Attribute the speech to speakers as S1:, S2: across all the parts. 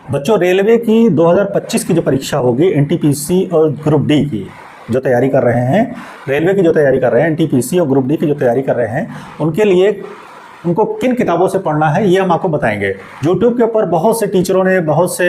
S1: बच्चों, रेलवे की 2025 की जो परीक्षा होगी एनटीपीसी और ग्रुप डी की जो तैयारी कर रहे हैं, रेलवे की जो तैयारी कर रहे हैं, एनटीपीसी और ग्रुप डी की जो तैयारी कर रहे हैं, उनके लिए उनको किन किताबों से पढ़ना है ये हम आपको बताएंगे। यूट्यूब के ऊपर बहुत से टीचरों ने, बहुत से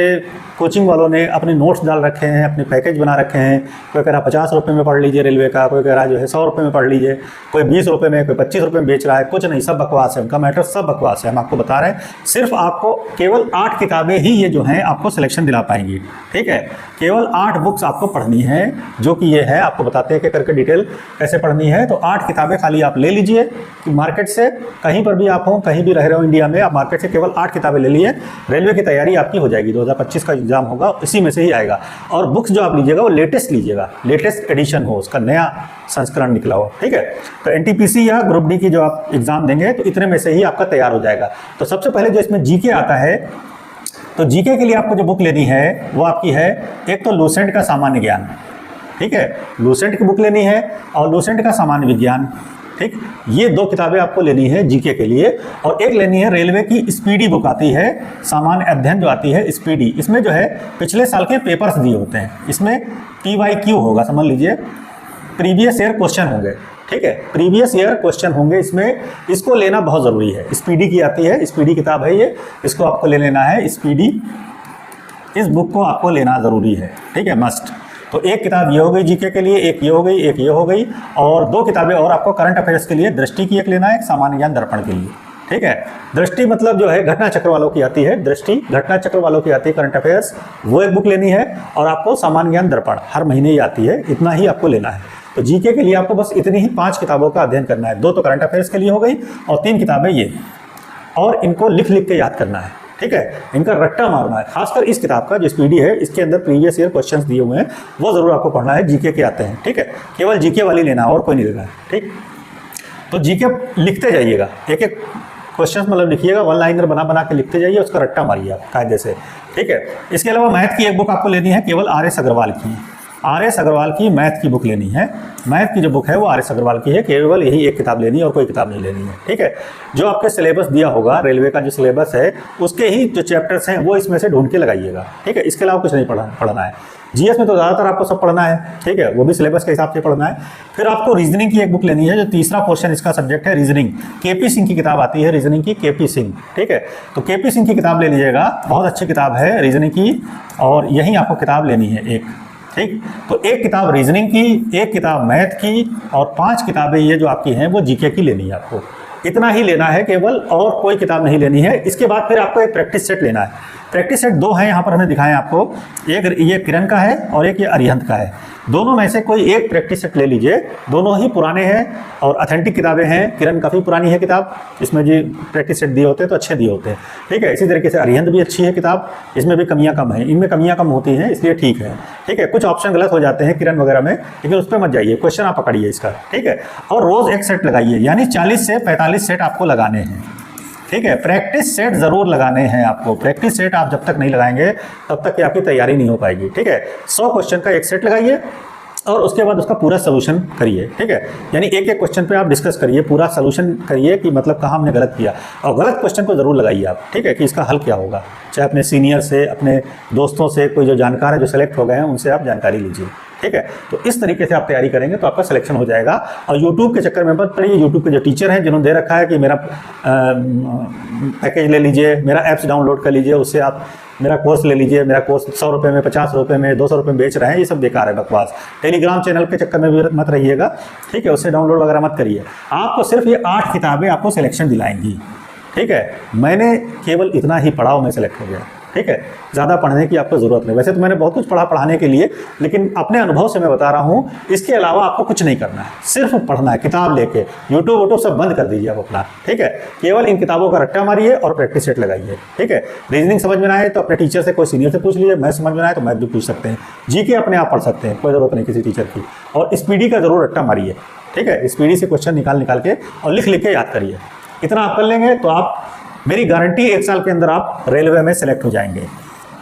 S1: कोचिंग वालों ने अपने नोट्स डाल रखे हैं, अपने पैकेज बना रखे हैं। कोई कह रहा 50 रुपये में पढ़ लीजिए रेलवे का, कोई कह रहा जो है 100 रुपये में पढ़ लीजिए, कोई 20 रुपये में, कोई 25 रुपये में बेच रहा है। कुछ नहीं, सब बकवास है, उनका मैटर सब बकवास है। हम आपको बता रहे हैं, सिर्फ आपको केवल 8 किताबें ही ये जो हैं आपको सिलेक्शन दिला पाएंगी। ठीक है, केवल 8 बुक्स आपको पढ़नी है, जो कि ये है, आपको बताते हैं कि करके डिटेल कैसे पढ़नी है। तो 8 किताबें खाली आप ले लीजिए कि मार्केट से, कहीं पर भी आप हो, कहीं भी रह रहे हो इंडिया में, आप मार्केट से केवल 8 किताबें ले लिए, रेलवे की तैयारी आपकी हो जाएगी। 2025 का एग्जाम होगा, इसी में से ही आएगा। और बुक्स जो आप लीजिएगा वो लेटेस्ट लीजिएगा, लेटेस्ट एडिशन हो, उसका नया संस्करण निकला हो। ठीक है, तो एनटीपीसी या ग्रुप डी की जो आप एग्जाम देंगे तो इतने में से ही आपका तैयार हो जाएगा। तो सबसे पहले जो इसमें जीके आता है, तो जीके के लिए आपको जो बुक लेनी है वो आपकी है, एक तो लूसेंट का सामान्य ज्ञान। ठीक है, लूसेंट की बुक लेनी है और लूसेंट का सामान्य विज्ञान। ठीक, ये 2 किताबें आपको लेनी है जीके के लिए। और एक लेनी है रेलवे की स्पीडी बुक आती है, सामान्य अध्ययन जो आती है स्पीडी। इसमें जो है पिछले साल के पेपर्स दिए होते हैं, इसमें PYQ होगा, समझ लीजिए, प्रीवियस ईयर क्वेश्चन होंगे। ठीक है, प्रीवियस ईयर क्वेश्चन होंगे इसमें, इसको लेना बहुत ज़रूरी है। स्पीडी की आती है, स्पीडी किताब है ये, इसको आपको ले लेना है स्पीडी, इस बुक को आपको लेना ज़रूरी है। ठीक है, मस्ट। तो एक किताब ये हो गई जीके के लिए, एक ये हो गई, एक ये हो गई, और 2 किताबें और आपको करंट अफेयर्स के लिए, दृष्टि की एक लेना है, एक सामान्य ज्ञान दर्पण के लिए। ठीक है, दृष्टि मतलब जो है घटना चक्र वालों की आती है, दृष्टि घटना चक्र वालों की आती है करंट अफेयर्स, वो एक बुक लेनी है। और आपको सामान्य ज्ञान दर्पण हर महीने ही आती है, इतना ही आपको लेना है। तो जीके के लिए आपको बस इतनी ही 5 किताबों का अध्ययन करना है। 2 तो करंट अफेयर्स के लिए हो गई और 3 किताबें ये, और इनको लिख लिख के याद करना है। ठीक है, इनका रट्टा मारना है। खासकर इस किताब का जो स्पीडी है, इसके अंदर प्रीवियस ईयर क्वेश्चंस दिए हुए हैं, वो जरूर आपको पढ़ना है, जीके के आते हैं। ठीक है, केवल जीके वाली लेना और कोई नहीं लेना है। ठीक, तो जीके लिखते जाइएगा, एक एक क्वेश्चन मतलब लिखिएगा, 1 लाइनर बना बना के लिखते जाइए, उसका रट्टा मारिए आप कायदे से। ठीक है, इसके अलावा मैथ की एक बुक आपको लेनी है, केवल RS अग्रवाल की। RS अग्रवाल की मैथ की बुक लेनी है। मैथ की जो बुक है वो RS अग्रवाल की है, केवल यही एक किताब लेनी है और कोई किताब नहीं लेनी है। ठीक है, जो आपके सिलेबस दिया होगा, रेलवे का जो सिलेबस है उसके ही जो चैप्टर्स हैं वो इसमें से ढूंढ के लगाइएगा। ठीक है, इसके अलावा कुछ नहीं पढ़ना है। GS में तो ज़्यादातर आपको सब पढ़ना है। ठीक है, वो भी सिलेबस के हिसाब से पढ़ना है। फिर आपको रीजनिंग की एक बुक लेनी है, जो तीसरा पोर्शन इसका सब्जेक्ट है रीजनिंग। KP सिंह की किताब आती है रीजनिंग की, KP सिंह। ठीक है, तो KP सिंह की किताब ले लीजिएगा, बहुत अच्छी किताब है रीजनिंग की, और यही आपको किताब लेनी है एक। ठीक, तो एक किताब रीजनिंग की, एक किताब मैथ की, और 5 किताबें ये जो आपकी हैं वो जीके की लेनी है आपको। इतना ही लेना है केवल, और कोई किताब नहीं लेनी है। इसके बाद फिर आपको एक प्रैक्टिस सेट लेना है। प्रैक्टिस सेट 2 हैं यहाँ पर हमें दिखाएं आपको, एक ये किरण का है और एक ये अरिहंत का है। दोनों में से कोई एक प्रैक्टिस सेट ले लीजिए, दोनों ही पुराने हैं और ऑथेंटिक किताबें हैं। किरण काफ़ी पुरानी है किताब, इसमें जो प्रैक्टिस सेट दिए होते हैं तो अच्छे दिए होते हैं। ठीक है, इसी तरीके से अरिहंत भी अच्छी है किताब, इसमें भी कमियां कम हैं, इनमें कमियां कम होती हैं, इसलिए ठीक है। ठीक है, कुछ ऑप्शन गलत हो जाते हैं किरण वगैरह में, लेकिन उस पर मत जाइए, क्वेश्चन आप पकड़िए इसका। ठीक है, और रोज़ एक सेट लगाइए, यानी 40 से 45 सेट आपको लगाने हैं। ठीक है, प्रैक्टिस सेट ज़रूर लगाने हैं आपको। प्रैक्टिस सेट आप जब तक नहीं लगाएंगे तब तक कि आपकी तैयारी नहीं हो पाएगी। ठीक है, 100 क्वेश्चन का एक सेट लगाइए और उसके बाद उसका पूरा सोल्यूशन करिए। ठीक है, यानी एक एक क्वेश्चन पे आप डिस्कस करिए, पूरा सोल्यूशन करिए कि मतलब कहाँ हमने गलत किया, और गलत क्वेश्चन को ज़रूर लगाइए आप। ठीक है, कि इसका हल क्या होगा, चाहे अपने सीनियर से, अपने दोस्तों से, कोई जो जानकार है जो सेलेक्ट हो गए हैं उनसे आप जानकारी लीजिए। ठीक है, तो इस तरीके से आप तैयारी करेंगे तो आपका सिलेक्शन हो जाएगा। और यूट्यूब के चक्कर में मत पड़िए। यूट्यूब के जो टीचर हैं जिन्होंने दे रखा है कि मेरा पैकेज ले लीजिए, मेरा ऐप्स डाउनलोड कर लीजिए, उससे आप मेरा कोर्स ले लीजिए, मेरा कोर्स 100 रुपये में, 50 रुपये में, 200 रुपये में बेच रहे हैं, ये सब बेकार है, बकवास। टेलीग्राम चैनल के चक्कर में भी मत रहिएगा। ठीक है, उससे डाउनलोड वगैरह मत करिए। आपको सिर्फ ये 8 किताबें आपको सिलेक्शन दिलाएंगी। ठीक है, मैंने केवल इतना ही पढ़ा और मैं सेलेक्ट हो गया। ठीक है, ज़्यादा पढ़ने की आपको ज़रूरत नहीं। वैसे तो मैंने बहुत कुछ पढ़ा पढ़ाने के लिए, लेकिन अपने अनुभव से मैं बता रहा हूँ, इसके अलावा आपको कुछ नहीं करना है, सिर्फ पढ़ना है। किताब लेके यूट्यूब वूट्यूब सब बंद कर दीजिए आप अपना। ठीक है, केवल इन किताबों का रट्टा मारिए और प्रैक्टिस सेट लगाइए। ठीक है, रीजनिंग समझ में ना आए तो अपने टीचर से, कोई सीनियर से पूछ लीजिए, मैथ समझ में ना आए तो मैथ भी पूछ सकते हैं, जीके अपने आप पढ़ सकते हैं, कोई ज़रूरत नहीं किसी टीचर की। और स्पीडी का ज़रूर रट्टा मारिए। ठीक है, स्पीडी से क्वेश्चन निकाल के और लिख के याद करिए। इतना आप कर लेंगे तो आप, मेरी गारंटी 1 साल के अंदर आप रेलवे में सेलेक्ट हो जाएंगे।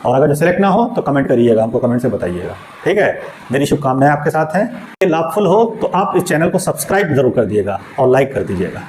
S1: और अगर जो सेलेक्ट ना हो तो कमेंट करिएगा, हमको कमेंट से बताइएगा। ठीक है, मेरी शुभकामनाएं आपके साथ हैं। लाभफुल हो तो आप इस चैनल को सब्सक्राइब जरूर कर दिएगा और लाइक कर दीजिएगा।